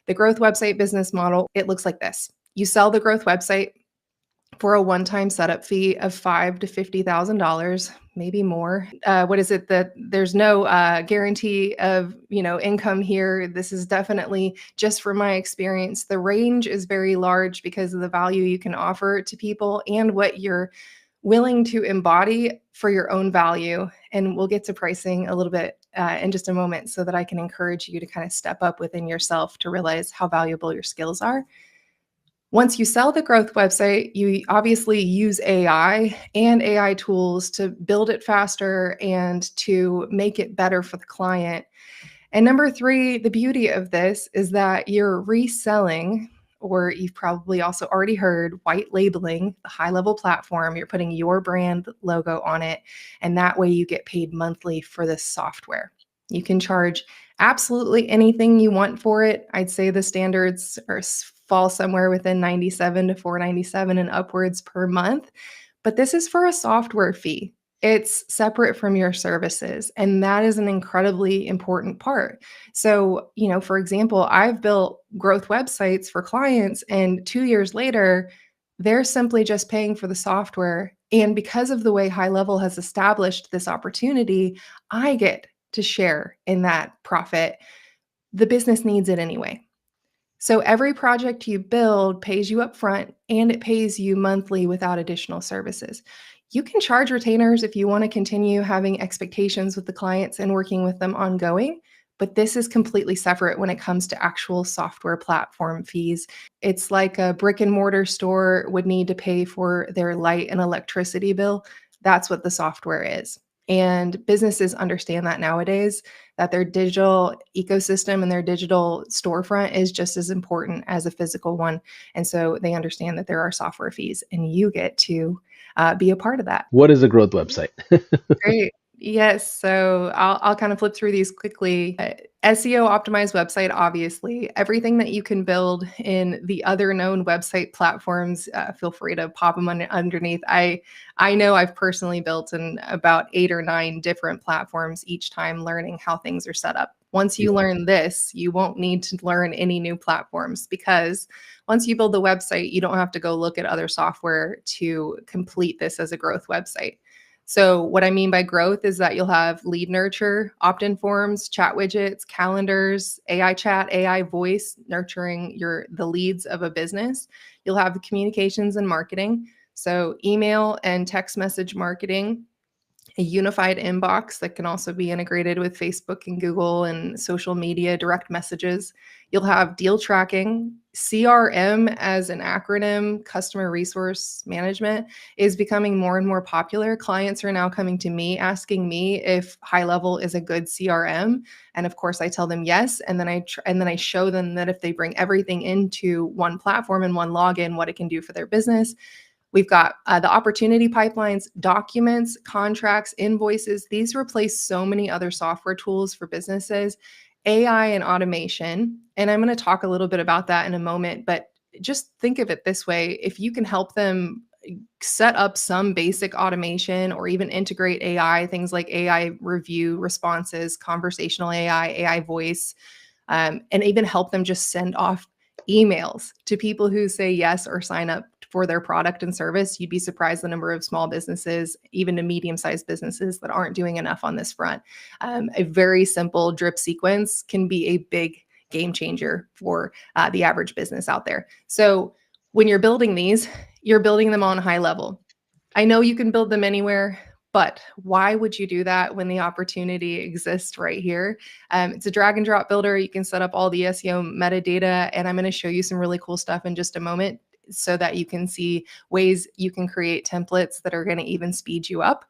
The growth website business model, it looks like this. You sell the growth website for a one-time setup fee of $5,000 to $50,000, maybe more. What is it that there's no guarantee of income here? This is definitely just from my experience. The range is very large because of the value you can offer to people and what you're willing to embody for your own value. And we'll get to pricing a little bit in just a moment so that I can encourage you to kind of step up within yourself to realize how valuable your skills are. Once you sell the growth website, you obviously use AI and AI tools to build it faster and to make it better for the client. And number three, the beauty of this is that you're reselling, or you've probably also already heard, white labeling the HighLevel platform. You're putting your brand logo on it, and that way you get paid monthly for this software. You can charge absolutely anything you want for it. I'd say the standards fall somewhere within $97 to $497 and upwards per month. But this is for a software fee. It's separate from your services. And that is an incredibly important part. So, for example, I've built growth websites for clients, and 2 years later, they're simply just paying for the software. And because of the way HighLevel has established this opportunity, I get to share in that profit. The business needs it anyway. So every project you build pays you up front, and it pays you monthly without additional services. You can charge retainers if you want to continue having expectations with the clients and working with them ongoing, but this is completely separate when it comes to actual software platform fees. It's like a brick and mortar store would need to pay for their light and electricity bill. That's what the software is. And businesses understand that nowadays, that their digital ecosystem and their digital storefront is just as important as a physical one. And so they understand that there are software fees, and you get to be a part of that. What is a growth website? Great. Yes. So I'll kind of flip through these quickly. SEO optimized website, obviously, everything that you can build in the other known website platforms, feel free to pop them underneath. I know I've personally built in about 8 or 9 different platforms each time, learning how things are set up. Once you learn this, you won't need to learn any new platforms, because once you build the website, you don't have to go look at other software to complete this as a growth website. So what I mean by growth is that you'll have lead nurture, opt-in forms, chat widgets, calendars, AI chat, AI voice, nurturing the leads of a business. You'll have the communications and marketing. So email and text message marketing, a unified inbox that can also be integrated with Facebook and Google and social media direct messages. You'll have deal tracking. CRM as an acronym, customer resource management, is becoming more and more popular. Clients are now coming to me asking me if HighLevel is a good CRM, and of course I tell them yes, and then I show them that if they bring everything into one platform and one login, what it can do for their business. We've got the opportunity pipelines, documents, contracts, invoices. These replace so many other software tools for businesses, AI and automation. And I'm going to talk a little bit about that in a moment, but just think of it this way. If you can help them set up some basic automation or even integrate AI, things like AI review responses, conversational AI voice, and even help them just send off emails to people who say yes or sign up for their product and service, you'd be surprised the number of small businesses, even to medium-sized businesses, that aren't doing enough on this front. A very simple drip sequence can be a big game changer for the average business out there. So when you're building these, you're building them on HighLevel. I know you can build them anywhere, but why would you do that when the opportunity exists right here? It's a drag and drop builder. You can set up all the SEO metadata, and I'm going to show you some really cool stuff in just a moment so that you can see ways you can create templates that are going to even speed you up.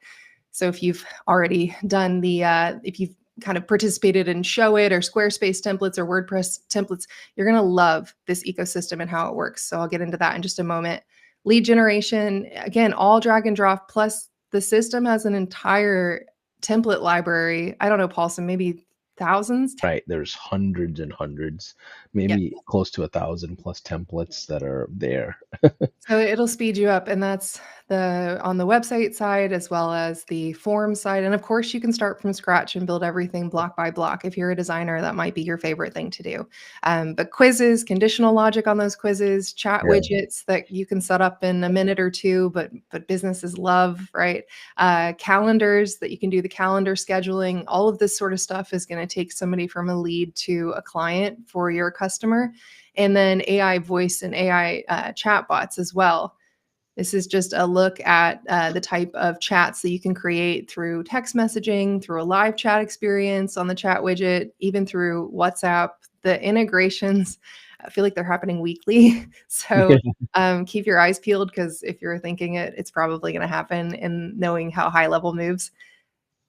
So if you've already done if you've kind of participated in Show It or Squarespace templates or WordPress templates, you're going to love this ecosystem and how it works. So I'll get into that in just a moment. Lead generation, again, all drag and drop, plus the system has an entire template library. I don't know, Paulson, maybe thousands? Right. There's hundreds and hundreds. Yeah. maybe close to 1,000 plus templates that are there. So it'll speed you up, and that's on the website side as well as the form side. And of course, you can start from scratch and build everything block by block. If you're a designer, that might be your favorite thing to do. But quizzes, conditional logic on those quizzes, chat Yeah. widgets that you can set up in a minute or two, but businesses love, right? Calendars that you can do the calendar scheduling. All of this sort of stuff is going to take somebody from a lead to a client for your customer, and then AI voice and AI chatbots as well. This is just a look at the type of chats that you can create through text messaging, through a live chat experience on the chat widget, even through WhatsApp. The integrations, I feel like they're happening weekly. So keep your eyes peeled, because if you're thinking it, it's probably going to happen. And knowing how HighLevel moves,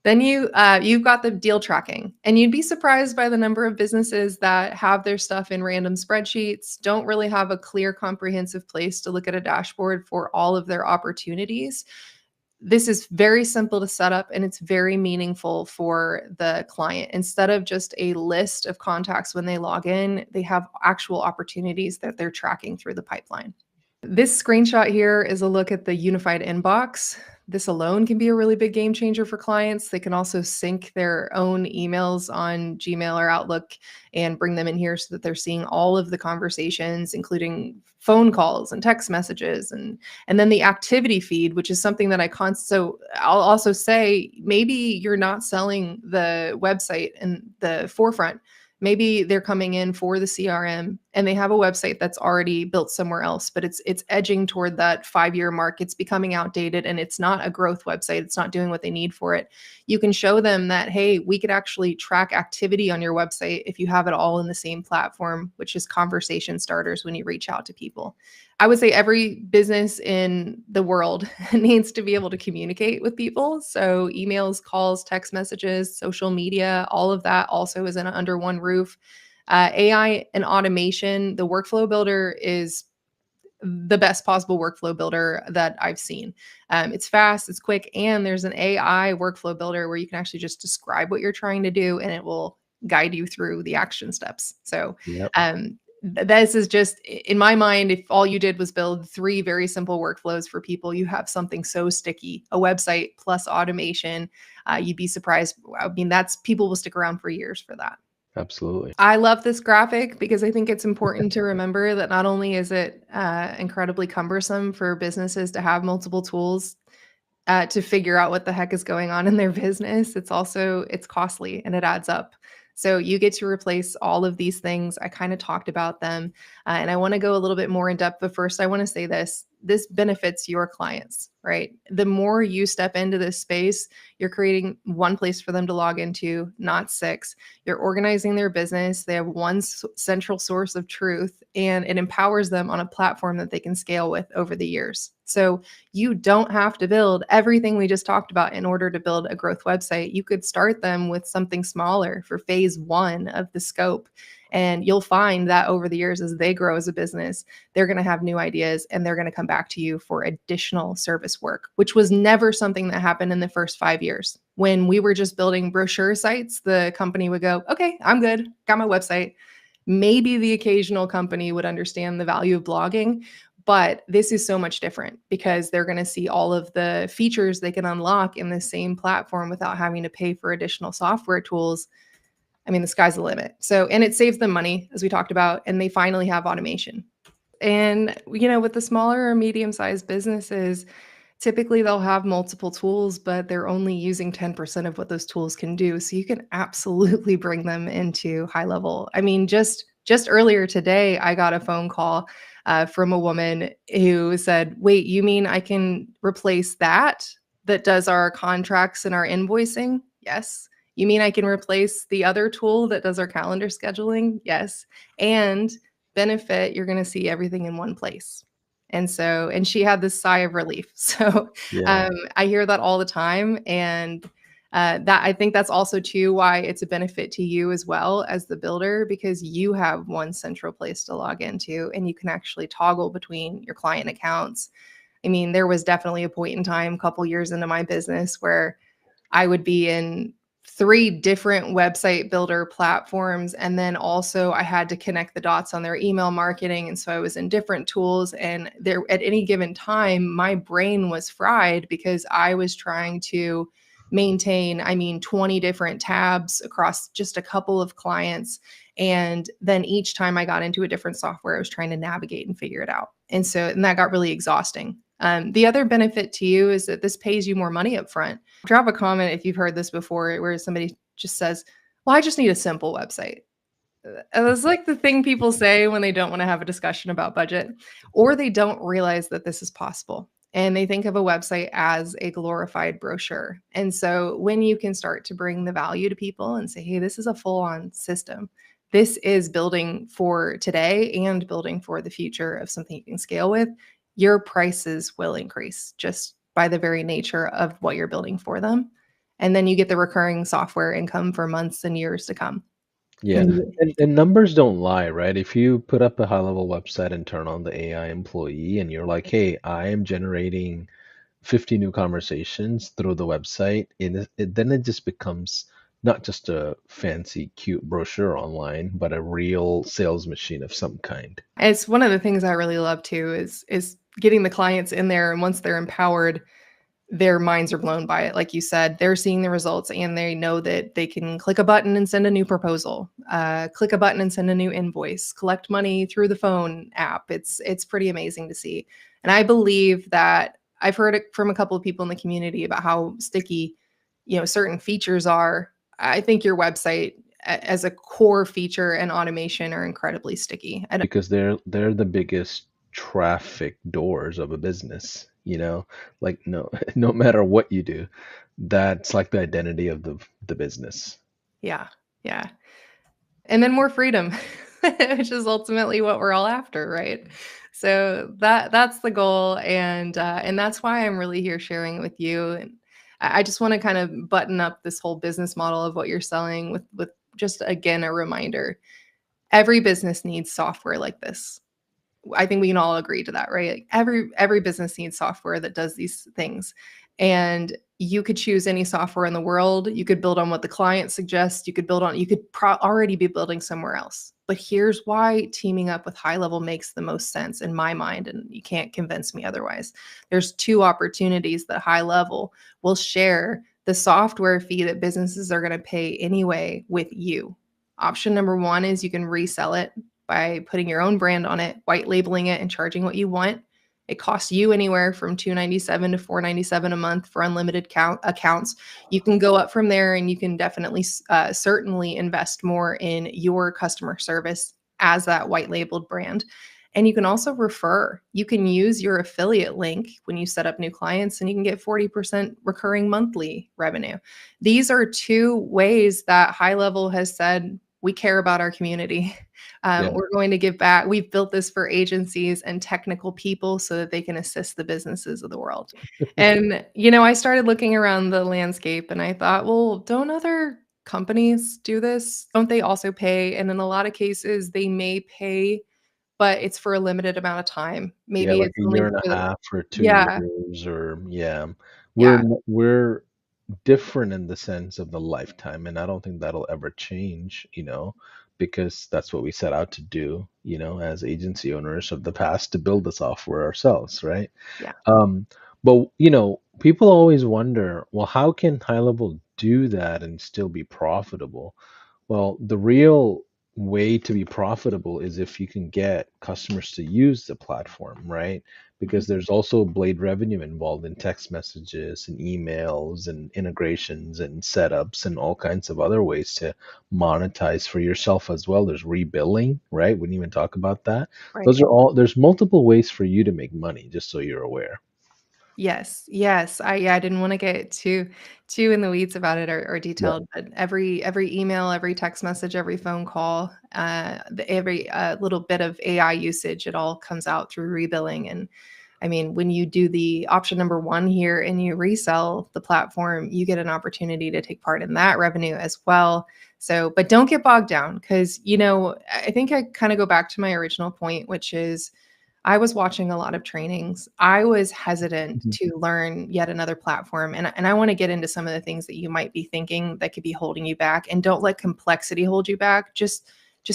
then you've got the deal tracking, and you'd be surprised by the number of businesses that have their stuff in random spreadsheets, don't really have a clear, comprehensive place to look at a dashboard for all of their opportunities. This is very simple to set up, and it's very meaningful for the client. Instead of just a list of contacts when they log in, they have actual opportunities that they're tracking through the pipeline. This screenshot here is a look at the unified inbox. This alone can be a really big game changer for clients. They can also sync their own emails on Gmail or Outlook and bring them in here so that they're seeing all of the conversations, including phone calls and text messages, and then the activity feed, which is something that so I'll also say, maybe you're not selling the website in the forefront. Maybe they're coming in for the CRM and they have a website that's already built somewhere else, but it's edging toward that 5-year mark. It's becoming outdated and it's not a growth website. It's not doing what they need for it. You can show them that, hey, we could actually track activity on your website if you have it all in the same platform, which is conversation starters when you reach out to people. I would say every business in the world needs to be able to communicate with people. So emails, calls, text messages, social media, all of that also is under one roof. AI and automation, the workflow builder is the best possible workflow builder that I've seen. It's fast, it's quick, and there's an AI workflow builder where you can actually just describe what you're trying to do and it will guide you through the action steps. So Yep. this is just, in my mind, if all you did was build 3 very simple workflows for people, you have something so sticky, a website plus automation. You'd be surprised. I mean, people will stick around for years for that. Absolutely. I love this graphic because I think it's important to remember that not only is it incredibly cumbersome for businesses to have multiple tools to figure out what the heck is going on in their business, it's costly and it adds up. So you get to replace all of these things. I kind of talked about them, and I want to go a little bit more in depth. But first, I want to say this benefits your clients, right? The more you step into this space, you're creating one place for them to log into, not 6. You're organizing their business. They have one central source of truth, and it empowers them on a platform that they can scale with over the years. So you don't have to build everything we just talked about in order to build a growth website. You could start them with something smaller for phase 1 of the scope. And you'll find that over the years, as they grow as a business, they're going to have new ideas and they're going to come back to you for additional service work, which was never something that happened in the first 5 years. When we were just building brochure sites, the company would go, okay, I'm good, got my website. Maybe the occasional company would understand the value of blogging, but this is so much different because they're going to see all of the features they can unlock in the same platform without having to pay for additional software tools. I mean, the sky's the limit. So, and it saves them money, as we talked about, and they finally have automation. And, with the smaller or medium-sized businesses, typically they'll have multiple tools, but they're only using 10% of what those tools can do. So you can absolutely bring them into HighLevel. I mean, just earlier today, I got a phone call from a woman who said, wait, you mean I can replace that does our contracts and our invoicing? Yes. You mean I can replace the other tool that does our calendar scheduling? Yes. And benefit, you're going to see everything in one place. And she had this sigh of relief. So Yeah. I hear that all the time. And that I think that's also too why it's a benefit to you as well as the builder, because you have one central place to log into and you can actually toggle between your client accounts. I mean, there was definitely a point in time, a couple years into my business, where I would be in 3 different website builder platforms, and then also I had to connect the dots on their email marketing, and so I was in different tools, and there at any given time, my brain was fried because I was trying to maintain, 20 different tabs across just a couple of clients, and then each time I got into a different software, I was trying to navigate and figure it out, and that got really exhausting. The other benefit to you is that this pays you more money up front. Drop a comment if you've heard this before where somebody just says, "Well, I just need a simple website." That's like the thing people say when they don't want to have a discussion about budget, or they don't realize that this is possible. And they think of a website as a glorified brochure. And so when you can start to bring the value to people and say, hey, this is a full on system, this is building for today and building for the future of something you can scale with, your prices will increase just by the very nature of what you're building for them. And then you get the recurring software income for months and years to come. Yeah. And you- And numbers don't lie, right? If you put up a high level website and turn on the AI employee and you're like, hey, I am generating 50 new conversations through the website, then it just becomes not just a fancy, cute brochure online, but a real sales machine of some kind. It's one of the things I really love too is getting the clients in there, and once they're empowered, their minds are blown by it. Like you said, they're seeing the results and they know that they can click a button and send a new proposal, click a button and send a new invoice, collect money through the phone app. It's pretty amazing to see. And I believe that I've heard it from a couple of people in the community about how sticky, certain features are. I think your website as a core feature and automation are incredibly sticky. Because they're the biggest traffic doors of a business, like no no matter what you do, that's like the identity of the business. Yeah. Yeah. And then more freedom, which is ultimately what we're all after, right? So that's the goal, and that's why I'm really here sharing it with you. And I just want to kind of button up this whole business model of what you're selling with just again a reminder. Every business needs software like this. I think we can all agree to that, right? Like every business needs software that does these things. And you could choose any software in the world. You could build on what the client suggests. You could already be building somewhere else. But here's why teaming up with HighLevel makes the most sense in my mind, and you can't convince me otherwise. There's 2 opportunities that HighLevel will share the software fee that businesses are going to pay anyway with you. Option number 1 is you can resell it by putting your own brand on it, white labeling it, and charging what you want. It costs you anywhere from $297 to $497 a month for unlimited accounts. You can go up from there, and you can definitely, certainly invest more in your customer service as that white labeled brand. And you can also refer. You can use your affiliate link when you set up new clients, and you can get 40% recurring monthly revenue. These are 2 ways that HighLevel has said, we care about our community. Yeah. We're going to give back. We've built this for agencies and technical people so that they can assist the businesses of the world. And, I started looking around the landscape and I thought, well, don't other companies do this? Don't they also pay? And in a lot of cases, they may pay, but it's for a limited amount of time. Yeah, Maybe like it's a only year and a for, half or two yeah, years, or yeah. yeah, We're different in the sense of the lifetime, and I don't think that'll ever change, because that's what we set out to do, as agency owners of the past, to build the software ourselves, right? yeah. Um, but people always wonder, well, how can high level do that and still be profitable? Well, the real way to be profitable is if you can get customers to use the platform, right? Mhm. Because there's also blade revenue involved in text messages and emails and integrations and setups and all kinds of other ways to monetize for yourself as well. There's rebilling, right? We didn't even talk about that. Right. There's multiple ways for you to make money, just so you're aware. Yes, yes. I didn't wanna get too in the weeds about it or Yeah. detailed, but every email, every text message, every phone call, every, little bit of AI usage, it all comes out through rebilling, and, when you do the option number 1 here and you resell the platform, you get an opportunity to take part in that revenue as well. So but don't get bogged down because, I think I kinda go back to my original point, which is I was watching a lot of trainings. I was hesitant Mhm. to learn yet another platform, and I wanna get into some of the things that you might be thinking that could be holding you back, and don't let complexity hold you back. Just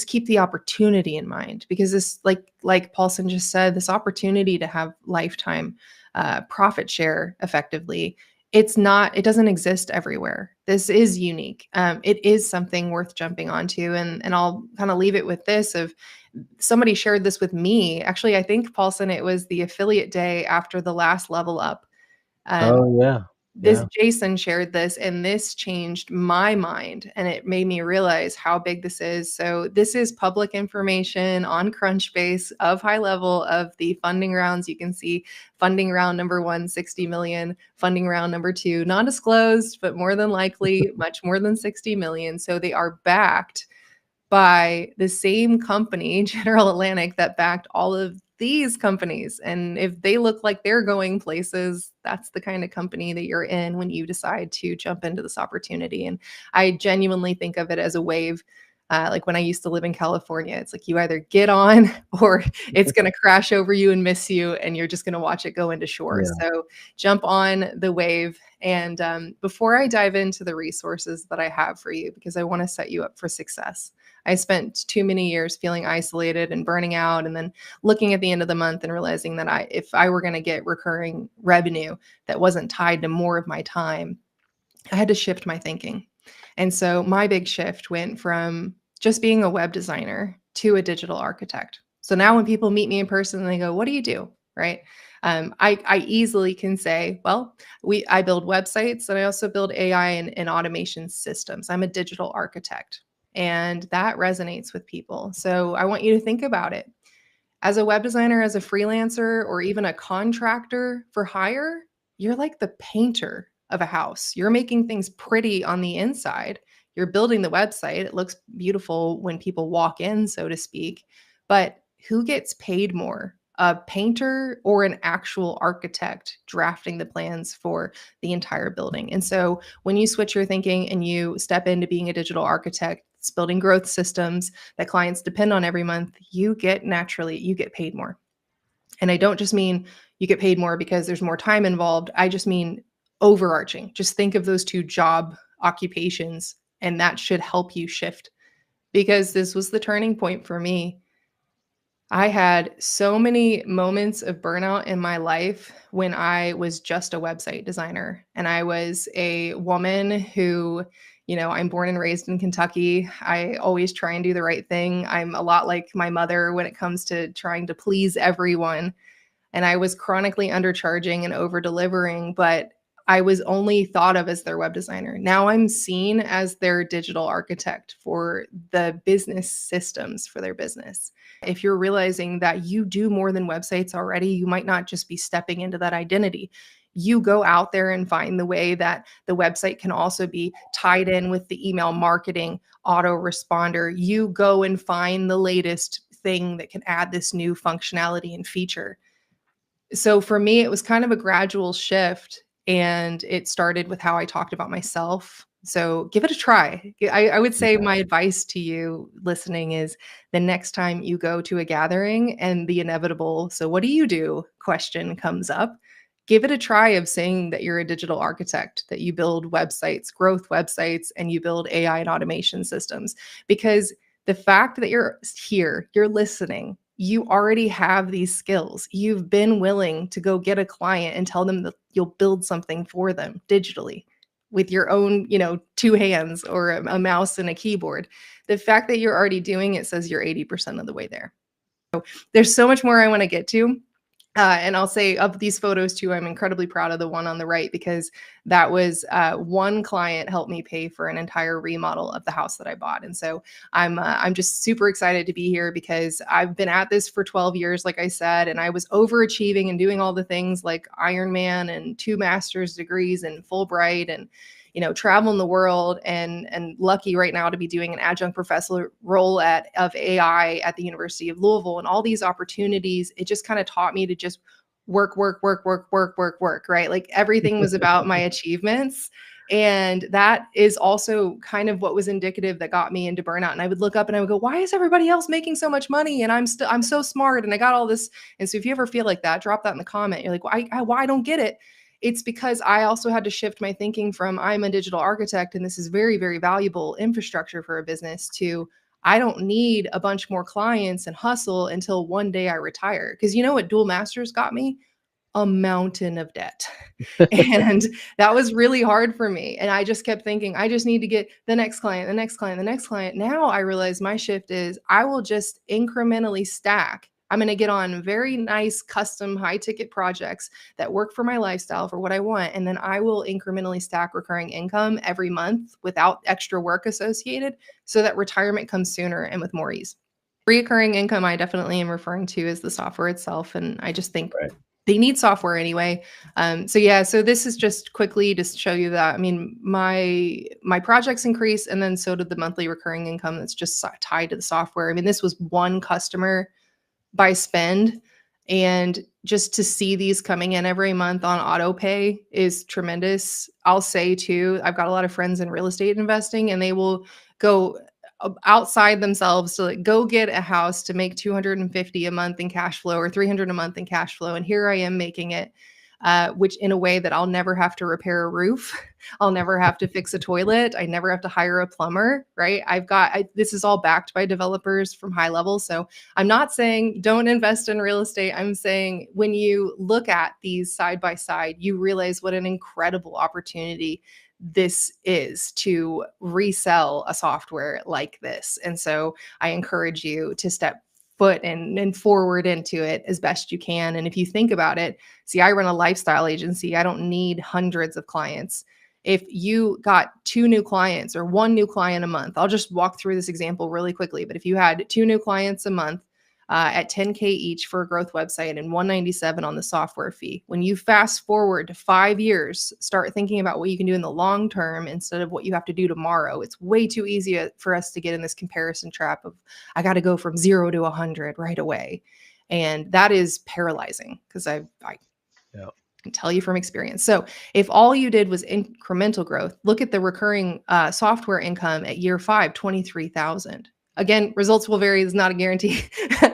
keep the opportunity in mind because this like Paulson just said, this opportunity to have lifetime, profit share effectively, it doesn't exist everywhere. This is unique. It is something worth jumping onto, and I'll kinda leave it with this of somebody shared this with me. Actually, I think, Paulson, it was the affiliate day after the last level up. Um, Oh yeah, this yeah, Jason shared this, and this changed my mind, and it made me realize how big this is. So this is public information on Crunchbase of HighLevel of the funding rounds. You can see funding round number one, 60 million, funding round number two, non disclosed, but more than likely much more than 60 million. So they are backed by the same company, General Atlantic, that backed all of these companies. And if they look like they're going places, that's the kind of company that you're in when you decide to jump into this opportunity. And I genuinely think of it as a wave. Like when I used to live in California, it's like you either get on or it's going to crash over you and miss you, and you're just going to watch it go into shore. yeah. So jump on the wave. And before I dive into the resources that I have for you, because I want to set you up for success, I spent too many years feeling isolated and burning out, and then looking at the end of the month and realizing that if I were going to get recurring revenue that wasn't tied to more of my time, I had to shift my thinking. And so my big shift went from just being a web designer to a digital architect. So now when people meet me in person, they go, "What do you do?" Right? I easily can say, "Well, I build websites and I also build AI and automation systems. I'm a digital architect." And that resonates with people. So I want you to think about it. As a web designer, as a freelancer, or even a contractor for hire, you're like the painter of a house. You're making things pretty on the inside. You're building the website. It looks beautiful when people walk in, so to speak. But who gets paid more? A painter or an actual architect drafting the plans for the entire building? And so when you switch your thinking and you step into being a digital architect, it's building growth systems that clients depend on every month, you get paid more. And I don't just mean you get paid more because there's more time involved. I just mean overarching. Just think of those two job occupations, and that should help you shift, because this was the turning point for me. I had so many moments of burnout in my life when I was just a website designer. And I was a woman who, I'm born and raised in Kentucky. I always try and do the right thing. I'm a lot like my mother when it comes to trying to please everyone, and I was chronically undercharging and over delivering, but I was only thought of as their web designer. Now I'm seen as their digital architect for the business systems for their business. If you're realizing that you do more than websites already, you might not just be stepping into that identity. You go out there and find the way that the website can also be tied in with the email marketing autoresponder. You go and find the latest thing that can add this new functionality and feature. So for me, it was kind of a gradual shift, and it started with how I talked about myself. So give it a try. I would say Yeah. my advice to you listening is the next time you go to a gathering and the inevitable, "So what do you do?" question comes up, give it a try of saying that you're a digital architect, that you build websites, growth websites, and you build AI and automation systems. Because the fact that you're here, you're listening, you already have these skills. You've been willing to go get a client and tell them that you'll build something for them digitally with your own, two hands or a mouse and a keyboard. The fact that you're already doing it says you're 80% of the way there. There's so much more I want to get to. And I'll say of these photos too, I'm incredibly proud of the one on the right, because that was one client helped me pay for an entire remodel of the house that I bought. And so I'm just super excited to be here because I've been at this for 12 years, like I said, and I was overachieving and doing all the things like Ironman and 2 master's degrees and Fulbright and traveling the world, and lucky right now to be doing an adjunct professor role of AI at the University of Louisville, and all these opportunities. It just kind of taught me to just work, work, work, work, work, work, work, right? Like everything was about my achievements. And that is also kind of what was indicative that got me into burnout. And I would look up and I would go, why is everybody else making so much money? And I'm so smart and I got all this. And so if you ever feel like that, drop that in the comment. You're like, why I don't get it. It's because I also had to shift my thinking from I'm a digital architect and this is very, very valuable infrastructure for a business to I don't need a bunch more clients and hustle until one day I retire. Because you know what dual masters got me? A mountain of debt. And that was really hard for me. And I just kept thinking, I just need to get the next client, the next client, the next client. Now I realize my shift is I will just incrementally stack. I'm going to get on very nice custom high ticket projects that work for my lifestyle for what I want. And then I will incrementally stack recurring income every month without extra work associated so that retirement comes sooner and with more ease. Recurring income, I definitely am referring to as the software itself. And I just think Right. they need software anyway. So this is just quickly to show you that. I mean, my projects increase, and then so did the monthly recurring income that's just tied to the software. I mean, this was one customer by spend, and just to see these coming in every month on auto pay is tremendous. I'll say too, I've got a lot of friends in real estate investing, and they will go outside themselves to like go get a house to make 250 a month in cash flow or 300 a month in cash flow. And here I am making it, which in a way that I'll never have to repair a roof. I'll never have to fix a toilet. I never have to hire a plumber, right? This is all backed by developers from HighLevel. So I'm not saying don't invest in real estate. I'm saying when you look at these side by side, you realize what an incredible opportunity this is to resell a software like this. And so I encourage you to step foot and forward into it as best you can. And if you think about it, see, I run a lifestyle agency. I don't need hundreds of clients. If you got 2 new clients or 1 new client a month, I'll just walk through this example really quickly. But if you had 2 new clients a month, at 10K each for a growth website and 197 on the software fee. When you fast forward to 5 years, start thinking about what you can do in the long term instead of what you have to do tomorrow. It's way too easy for us to get in this comparison trap of I got to go from 0 to 100 right away. And that is paralyzing because I Yeah. can tell you from experience. So if all you did was incremental growth, look at the recurring software income at year 5, 23,000. Again, results will vary. It's not a guarantee.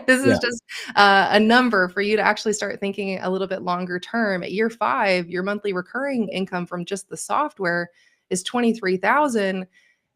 This is Yeah. just a number for you to actually start thinking a little bit longer term. At year 5, your monthly recurring income from just the software is 23,000.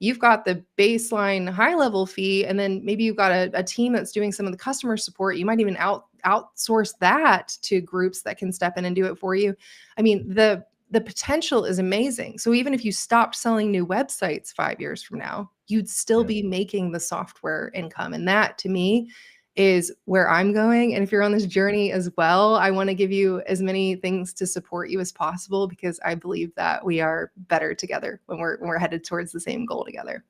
You've got the baseline HighLevel fee, and then maybe you've got a team that's doing some of the customer support. You might even outsource that to groups that can step in and do it for you. I mean, the potential is amazing. So even if you stopped selling new websites 5 years from now, you'd still Yeah. be making the software income. And that to me is where I'm going. And if you're on this journey as well, I want to give you as many things to support you as possible because I believe that we are better together when we're headed towards the same goal together.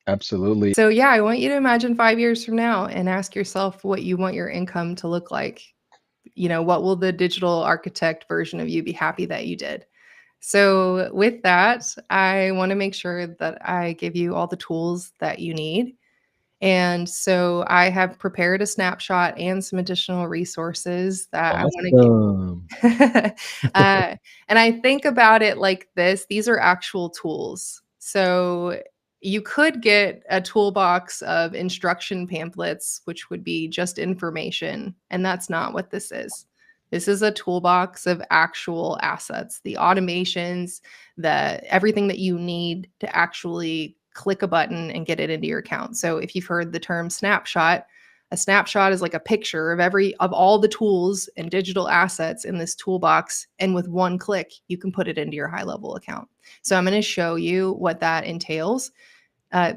Absolutely. So yeah, I want you to imagine 5 years from now and ask yourself what you want your income to look like. You know, what will the digital architect version of you be happy that you did? So with that, I want to make sure that I give you all the tools that you need. And so I have prepared a snapshot and some additional resources that I want to give. Awesome. And I think about it like this. These are actual tools. So you could get a toolbox of instruction pamphlets, which would be just information. And that's not what this is. This is a toolbox of actual assets, the automations, everything that you need to actually click a button and get it into your account. So if you've heard the term snapshot, a snapshot is like a picture of all the tools and digital assets in this toolbox. And with one click, you can put it into your HighLevel account. So I'm going to show you what that entails.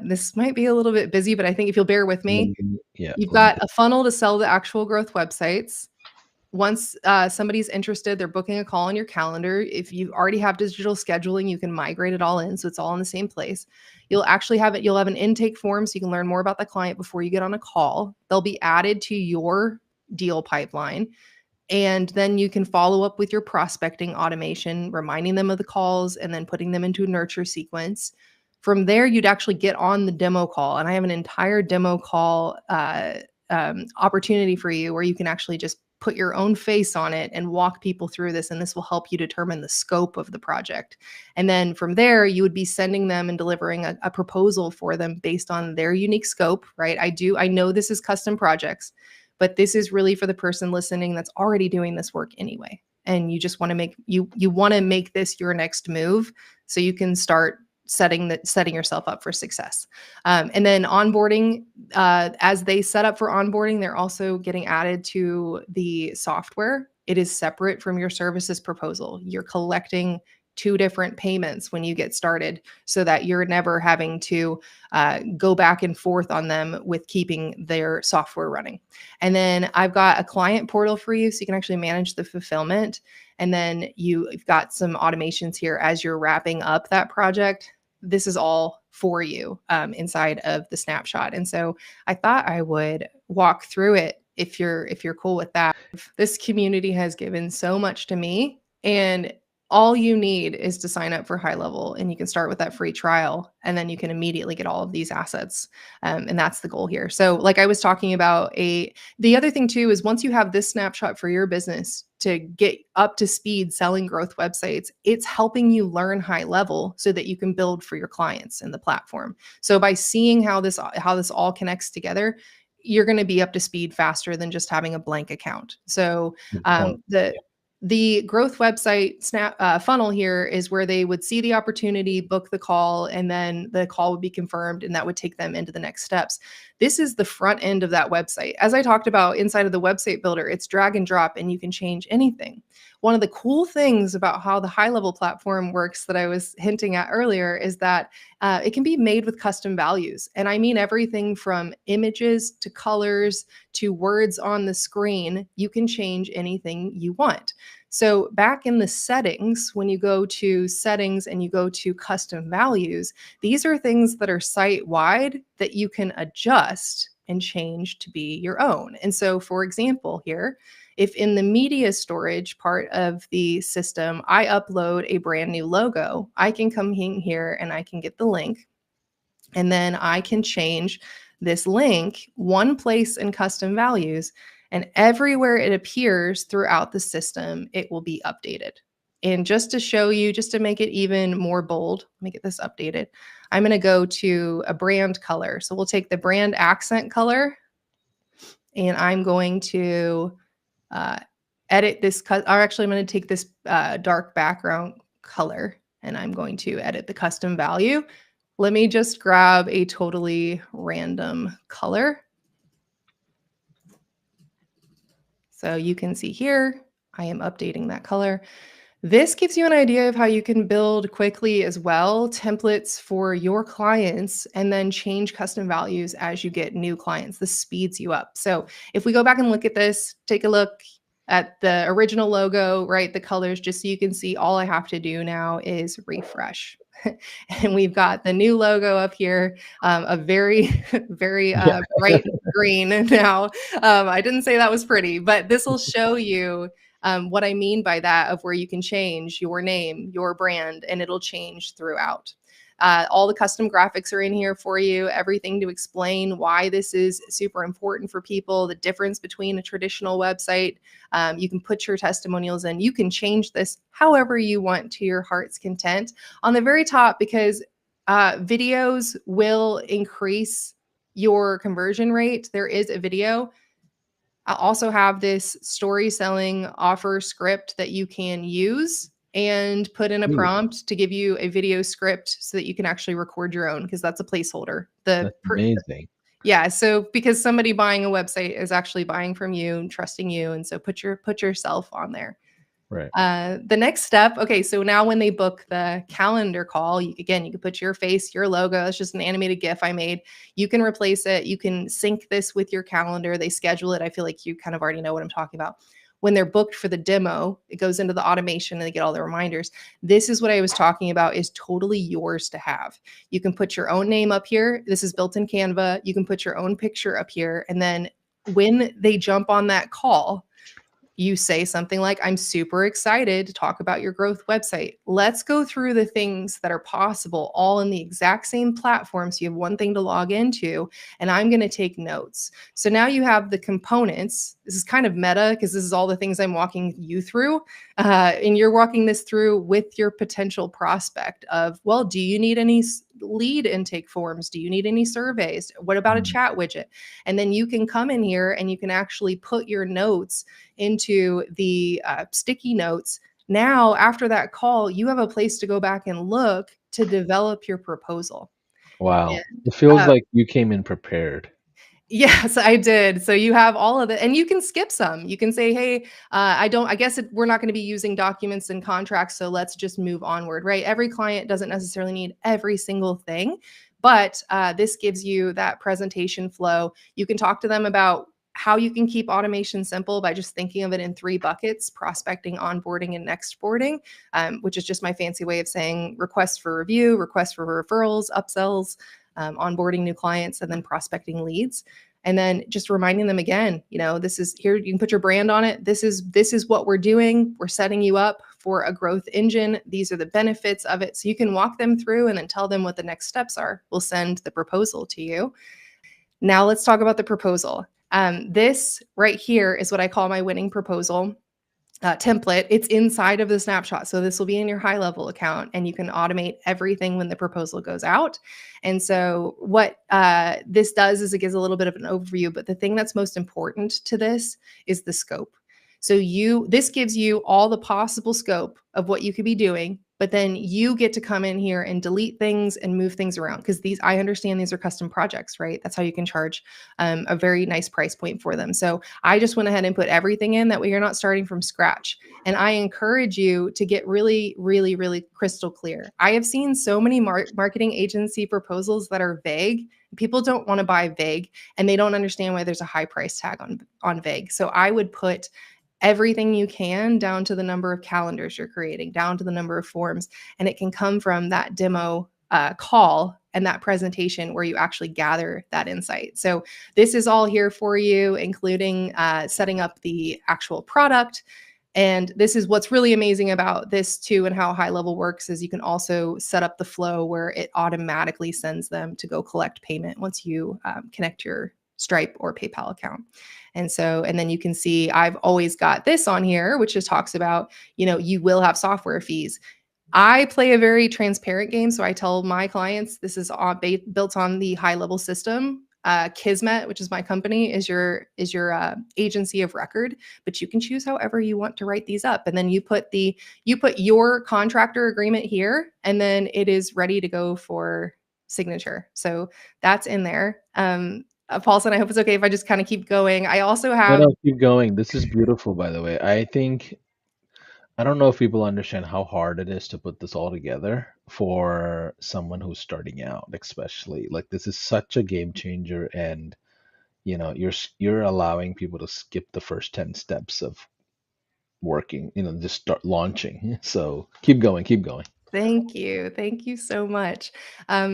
This might be a little bit busy, but I think if you'll bear with me, Yeah. you've Let me got a funnel to sell the actual growth websites. Once somebody's interested, they're booking a call on your calendar. If you already have digital scheduling, you can migrate it all in. So it's all in the same place. You'll actually have it. You'll have an intake form so you can learn more about the client before you get on a call. They'll be added to your deal pipeline. And then you can follow up with your prospecting automation, reminding them of the calls and then putting them into a nurture sequence. From there, you'd actually get on the demo call. And I have an entire demo call opportunity for you where you can actually just put your own face on it and walk people through this. And this will help you determine the scope of the project. And then from there, you would be sending them and delivering a proposal for them based on their unique scope, right? I know this is custom projects, but this is really for the person listening that's already doing this work anyway. And you just want to make this your next move so you can start setting yourself up for success. And then onboarding, as they set up for onboarding, they're also getting added to the software. It is separate from your services proposal. You're collecting two different payments when you get started so that you're never having to go back and forth on them with keeping their software running. And then I've got a client portal for you so you can actually manage the fulfillment. And then you've got some automations here as you're wrapping up that project. This is all for you inside of the Snapshot. And so I thought I would walk through it if you're cool with that. This community has given so much to me, and all you need is to sign up for HighLevel, and you can start with that free trial, and then you can immediately get all of these assets. And that's the goal here. So like I was talking about, the other thing too is once you have this snapshot for your business to get up to speed selling growth websites, it's helping you learn HighLevel so that you can build for your clients in the platform. So by seeing how this all connects together, you're going to be up to speed faster than just having a blank account. So the growth website funnel here is where they would see the opportunity, book the call, and then the call would be confirmed, and that would take them into the next steps. This is the front end of that website. As I talked about inside of the website builder, it's drag and drop, and you can change anything. One of the cool things about how the HighLevel platform works that I was hinting at earlier is that it can be made with custom values. And I mean everything from images to colors to words on the screen. You can change anything you want. So back in the settings, when you go to settings and you go to custom values, these are things that are site-wide that you can adjust and change to be your own. And so, for example, here, if in the media storage part of the system, I upload a brand new logo, I can come in here and I can get the link, and then I can change this link one place in custom values, and everywhere it appears throughout the system, it will be updated. And just to show you, just to make it even more bold, let me get this updated. I'm going to go to a brand color. So we'll take the brand accent color, and I'm going to edit this, or actually I'm going to take this dark background color, and I'm going to edit the custom value. Let me just grab a totally random color. So you can see here, I am updating that color. This gives you an idea of how you can build quickly as well, templates for your clients, and then change custom values as you get new clients. This speeds you up. So if we go back and look at this, take a look at the original logo, right? The colors, just so you can see, all I have to do now is refresh. And we've got the new logo up here, a very, very bright green now. I didn't say that was pretty, but this will show you what I mean by that, of where you can change your name, your brand, and it'll change throughout. All the custom graphics are in here for you, everything to explain why this is super important for people, the difference between a traditional website. You can put your testimonials in. You can change this however you want to your heart's content. On the very top, because videos will increase your conversion rate, there is a video. I also have this story selling offer script that you can use and put in a prompt to give you a video script so that you can actually record your own, because that's a placeholder. That's amazing. Yeah. So because somebody buying a website is actually buying from you and trusting you. And so put yourself on there. Right. The next step. Okay. So now when they book the calendar call, you can put your face, your logo. It's just an animated GIF I made. You can replace it. You can sync this with your calendar. They schedule it. I feel like you kind of already know what I'm talking about. When they're booked for the demo, it goes into the automation and they get all the reminders. This is what I was talking about, is totally yours to have. You can put your own name up here. This is built in Canva. You can put your own picture up here. And then when they jump on that call, You say something like, I'm super excited to talk about your growth website. Let's go through the things that are possible all in the exact same platform. So you have one thing to log into, and I'm going to take notes. So now you have the components. This is kind of meta because this is all the things I'm walking you through. And you're walking this through with your potential prospect of, well, do you need any lead intake forms? Do you need any surveys? What about a Mm. chat widget? And then you can come in here and you can actually put your notes into the sticky notes. Now, after that call, you have a place to go back and look to develop your proposal. Wow. And It feels uh, like you came in prepared. yes, I did. So you have all of it, and you can skip some. You can say, "Hey, I guess we're not going to be using documents and contracts, so let's just move onward." Right? Every client doesn't necessarily need every single thing, but this gives you that presentation flow. You can talk to them about how you can keep automation simple by just thinking of it in three buckets: prospecting, onboarding, and next boarding, which is just my fancy way of saying requests for review, requests for referrals, upsells, onboarding new clients, and then prospecting leads. And then just reminding them again, this is here, you can put your brand on it. This is what we're doing. We're setting you up for a growth engine. These are the benefits of it. So you can walk them through and then tell them what the next steps are. We'll send the proposal to you. Now let's talk about the proposal. This right here is what I call my winning proposal template. It's inside of the Snapshot. So this will be in your HighLevel account, and you can automate everything when the proposal goes out. And so what this does is it gives a little bit of an overview, but the thing that's most important to this is the scope. So this gives you all the possible scope of what you could be doing, but then you get to come in here and delete things and move things around, because I understand these are custom projects, right? That's how you can charge a very nice price point for them. So I just went ahead and put everything in, that way you're not starting from scratch. And I encourage you to get really, really, really crystal clear. I have seen so many marketing agency proposals that are vague. People don't want to buy vague, and they don't understand why there's a high price tag on vague. So I would put everything you can down to the number of calendars you're creating, down to the number of forms, and it can come from that demo call and that presentation where you actually gather that insight. So this is all here for you, including setting up the actual product. And this is what's really amazing about this too, and how HighLevel works is you can also set up the flow where it automatically sends them to go collect payment once you connect your Stripe or PayPal account. And then you can see I've always got this on here, which just talks about, you will have software fees. I play a very transparent game. So I tell my clients this is built on the HighLevel system. Kismet, which is my company, is your agency of record, but you can choose however you want to write these up. And then you put your contractor agreement here, and then it is ready to go for signature. So that's in there. Paulson, I hope it's okay if I just kind of keep going. I also No, have no, keep going. This is beautiful, by the way. I don't know if people understand how hard it is to put this all together for someone who's starting out, especially. Like this is such a game changer, and you're allowing people to skip the first 10 steps of working, just start launching. So keep going, keep going. Thank you. Thank you so much.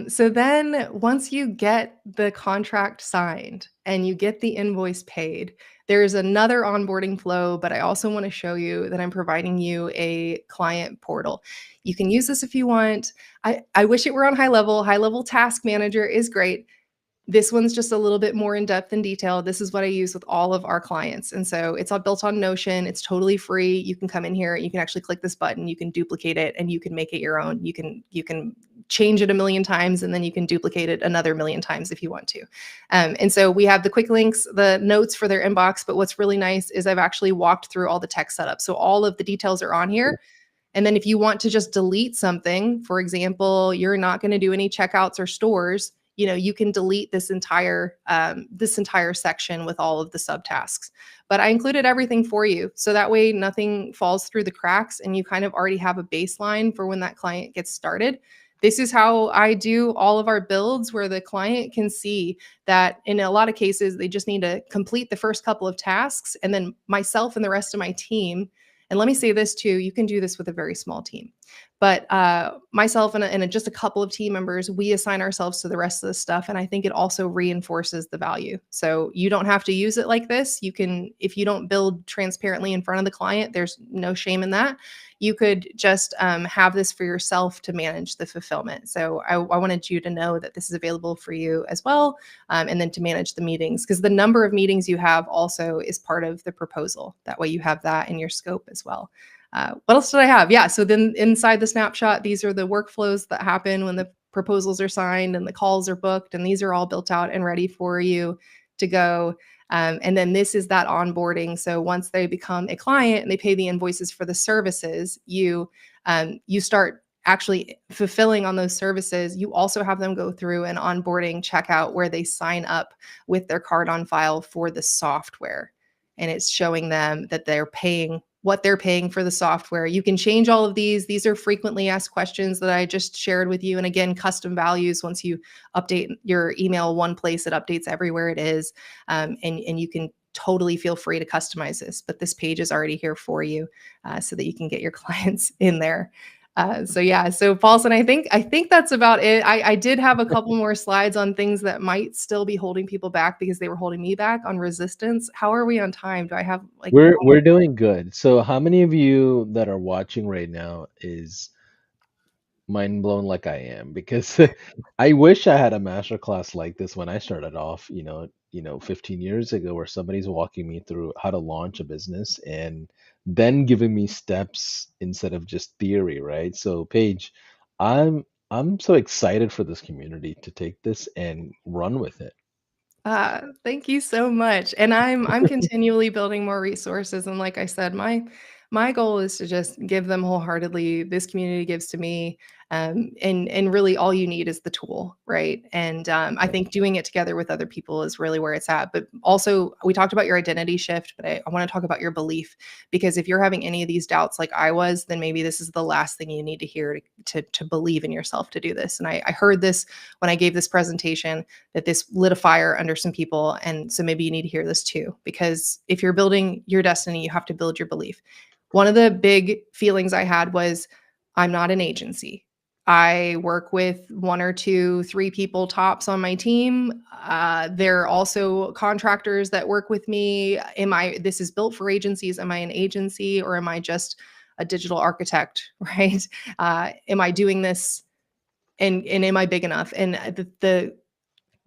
So then once you get the contract signed and you get the invoice paid, there's another onboarding flow, but I also want to show you that I'm providing you a client portal. You can use this if you want. I wish it were on HighLevel. HighLevel Task Manager is great. This one's just a little bit more in depth and detailed. This is what I use with all of our clients. And so it's all built on Notion. It's totally free. You can come in here, you can actually click this button, you can duplicate it, and you can make it your own. You can change it a million times, and then you can duplicate it another million times if you want to. And so we have the quick links, the notes for their inbox. But what's really nice is I've actually walked through all the tech setup. So all of the details are on here. And then if you want to just delete something, for example, you're not going to do any checkouts or stores, you can delete this entire section with all of the subtasks. But I included everything for you, so that way nothing falls through the cracks, and you kind of already have a baseline for when that client gets started. This is how I do all of our builds, where the client can see that in a lot of cases, they just need to complete the first couple of tasks, and then myself and the rest of my team. And let me say this too, you can do this with a very small team. But myself and just a couple of team members, we assign ourselves to the rest of the stuff. And I think it also reinforces the value. So you don't have to use it like this. You can, if you don't build transparently in front of the client, there's no shame in that. You could just have this for yourself to manage the fulfillment. So I wanted you to know that this is available for you as well. And then to manage the meetings, because the number of meetings you have also is part of the proposal. That way you have that in your scope as well. What else did I have? Yeah. So then inside the snapshot, these are the workflows that happen when the proposals are signed and the calls are booked. And these are all built out and ready for you to go. And then this is that onboarding. So once they become a client and they pay the invoices for the services, you start actually fulfilling on those services. You also have them go through an onboarding checkout where they sign up with their card on file for the software. And it's showing them that they're paying what they're paying for the software. You can change all of these. These are frequently asked questions that I just shared with you. And again, custom values. Once you update your email one place, it updates everywhere it is. And you can totally feel free to customize this, but this page is already here for you so that you can get your clients in there. So yeah, so Paulson, I think that's about it. I did have a couple more slides on things that might still be holding people back because they were holding me back on resistance. How are we on time? Do I have like We're doing good. So how many of you that are watching right now is mind blown like I am? Because I wish I had a master class like this when I started off, 15 years ago, where somebody's walking me through how to launch a business and then giving me steps instead of just theory, right? So Paige, I'm so excited for this community to take this and run with it. Thank you so much. And I'm continually building more resources. And like I said, my goal is to just give them wholeheartedly. This community gives to me. And really all you need is the tool, right? And I think doing it together with other people is really where it's at. But also we talked about your identity shift, but I want to talk about your belief, because if you're having any of these doubts like I was, then maybe this is the last thing you need to hear to believe in yourself to do this. And I heard this when I gave this presentation, that this lit a fire under some people. And so maybe you need to hear this too, because if you're building your destiny, you have to build your belief. One of the big feelings I had was, I'm not an agency. I work with one or two, three people tops on my team. There are also contractors that work with me. This is built for agencies. Am I an agency, or am I just a digital architect, right? Am I doing this, and am I big enough? And the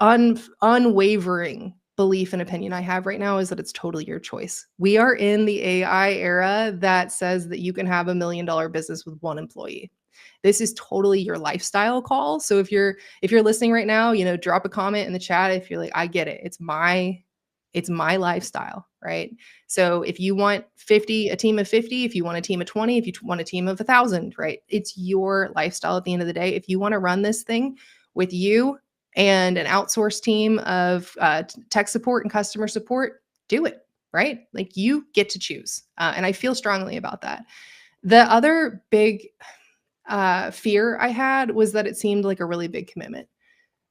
unwavering belief and opinion I have right now is that it's totally your choice. We are in the AI era that says that you can have $1 million business with one employee. This is totally your lifestyle call. So if you're listening right now, drop a comment in the chat if you're like, I get it. It's my lifestyle, right? So if you want a team of 50, if you want a team of 20, if you want a team of 1,000, right? It's your lifestyle at the end of the day. If you want to run this thing with you and an outsourced team of tech support and customer support, do it, right? Like, you get to choose. And I feel strongly about that. The other big fear I had was that it seemed like a really big commitment.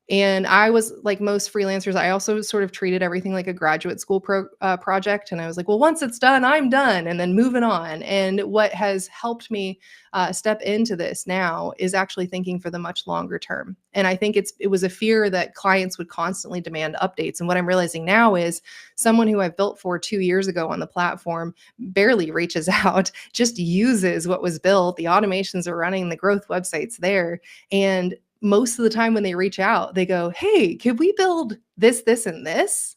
And I was like most freelancers, I also sort of treated everything like a graduate school project. And I was like, well, once it's done, I'm done, and then moving on. And what has helped me step into this now is actually thinking for the much longer term. And I think it was a fear that clients would constantly demand updates. And what I'm realizing now is someone who I've built for 2 years ago on the platform barely reaches out, just uses what was built. The automations are running, the growth website's there. And most of the time when they reach out, they go, hey, could we build this, this, and this?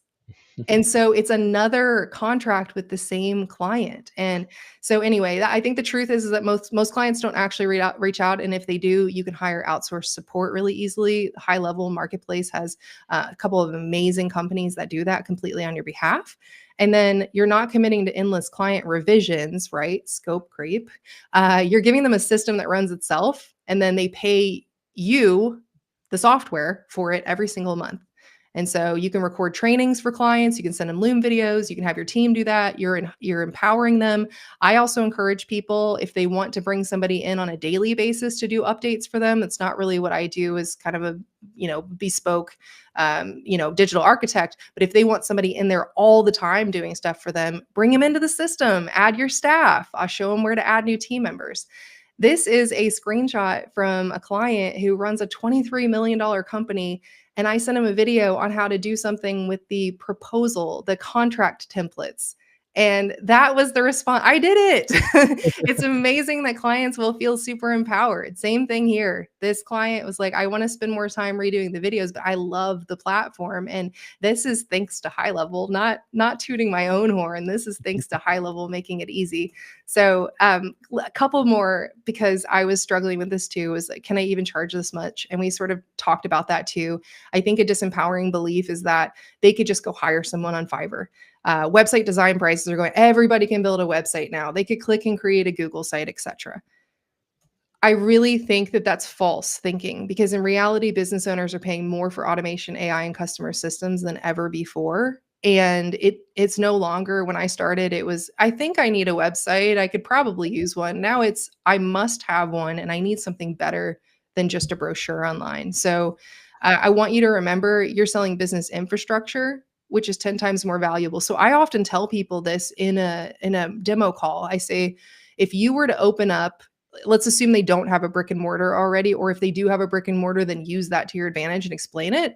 And so it's another contract with the same client. And so anyway, I think the truth is that most clients don't actually reach out. And if they do, you can hire outsourced support really easily. HighLevel Marketplace has a couple of amazing companies that do that completely on your behalf. And then you're not committing to endless client revisions, right? Scope creep. You're giving them a system that runs itself, and then they pay you, the software, for it every single month. And so you can record trainings for clients, you can send them Loom videos, you can have your team do that. You're empowering them. I also encourage people, if they want to bring somebody in on a daily basis to do updates for them. That's not really what I do, as kind of a, bespoke, digital architect. But if they want somebody in there all the time doing stuff for them, bring them into the system, add your staff. I'll show them where to add new team members. This is a screenshot from a client who runs a $23 million company. And I sent him a video on how to do something with the proposal, the contract templates. And that was the response. I did it. It's amazing that clients will feel super empowered. Same thing here. This client was like, I want to spend more time redoing the videos, but I love the platform. And this is thanks to HighLevel, not tooting my own horn. This is thanks to HighLevel making it easy. So a couple more, because I was struggling with this too, was like, can I even charge this much? And we sort of talked about that too. I think a disempowering belief is that they could just go hire someone on Fiverr. Website design prices are going, everybody can build a website now. They could click and create a Google site, etc. I really think that that's false thinking, because in reality, business owners are paying more for automation, AI, and customer systems than ever before. And it's no longer, when I started, it was, I think I need a website. I could probably use one. Now it's, I must have one, and I need something better than just a brochure online. So I want you to remember, you're selling business infrastructure, which is 10 times more valuable. So I often tell people this in a demo call. I say, if you were to open up, let's assume they don't have a brick and mortar already, or if they do have a brick and mortar, then use that to your advantage and explain it.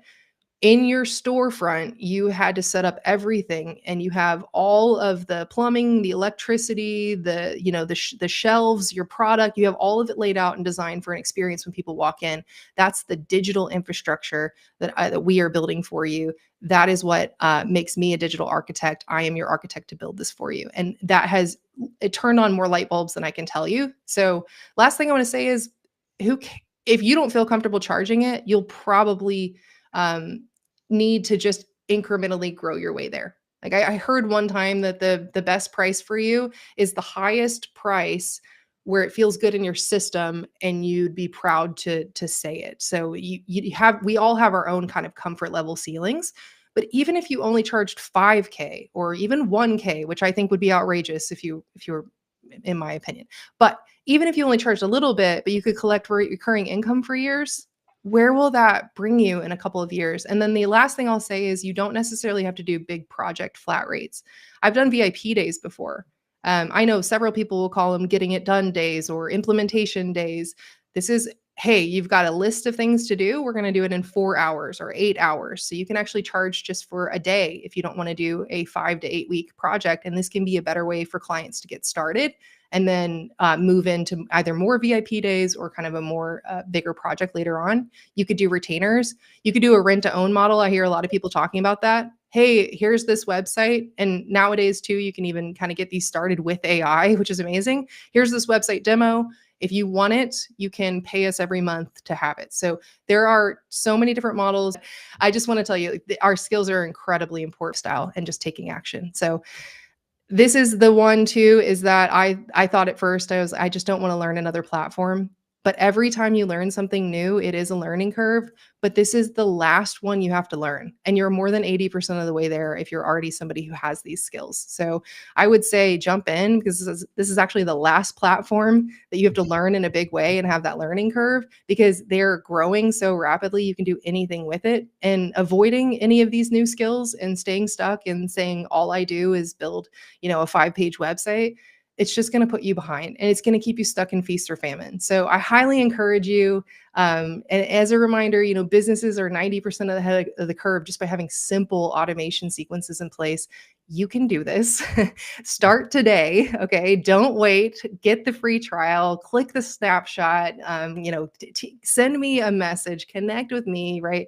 In your storefront, you had to set up everything, and you have all of the plumbing, the electricity, the, you know, the shelves, your product, you have all of it laid out and designed for an experience when people walk in. That's the digital infrastructure that we are building for you. That is what makes me a digital architect. I am your architect to build this for you. And that has it turned on more light bulbs than I can tell you. So last thing I want to say is, if you don't feel comfortable charging it, you'll probably need to just incrementally grow your way there. Like I heard one time that the best price for you is the highest price where it feels good in your system and you'd be proud to say it. So we all have our own kind of comfort level ceilings. But even if you only charged 5K or even 1K, which I think would be outrageous if you were, in my opinion. But even if you only charged a little bit, but you could collect recurring income for years, where will that bring you in a couple of years? And then the last thing I'll say is, you don't necessarily have to do big project flat rates. I've done VIP days before. I know several people will call them getting it done days or implementation days. This is, hey, you've got a list of things to do. We're going to do it in 4 hours or 8 hours. So you can actually charge just for a day if you don't want to do a 5 to 8 week project. And this can be a better way for clients to get started and then move into either more VIP days or kind of a more bigger project later on. You could do retainers. You could do a rent to own model. I hear a lot of people talking about that. Hey, here's this website. And nowadays too, you can even kind of get these started with AI, which is amazing. Here's this website demo. If you want it, you can pay us every month to have it. So there are so many different models. I just want to tell you, our skills are incredibly important, style and just taking action. So this is the one too, is that I thought at first, I just don't want to learn another platform. But every time you learn something new, it is a learning curve. But this is the last one you have to learn. And you're more than 80% of the way there if you're already somebody who has these skills. So I would say jump in, because this is actually the last platform that you have to learn in a big way and have that learning curve, because they're growing so rapidly. You can do anything with it. And avoiding any of these new skills and staying stuck and saying, all I do is build, a 5-page website, it's just going to put you behind, and it's going to keep you stuck in feast or famine. So I highly encourage you. And as a reminder, businesses are 90% of the head of the curve just by having simple automation sequences in place. You can do this. Start today. Okay. Don't wait. Get the free trial, click the snapshot, send me a message, connect with me. Right.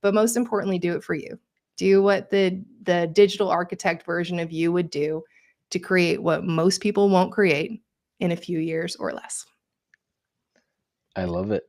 But most importantly, do it for you. Do what the digital architect version of you would do to create what most people won't create in a few years or less. I love it.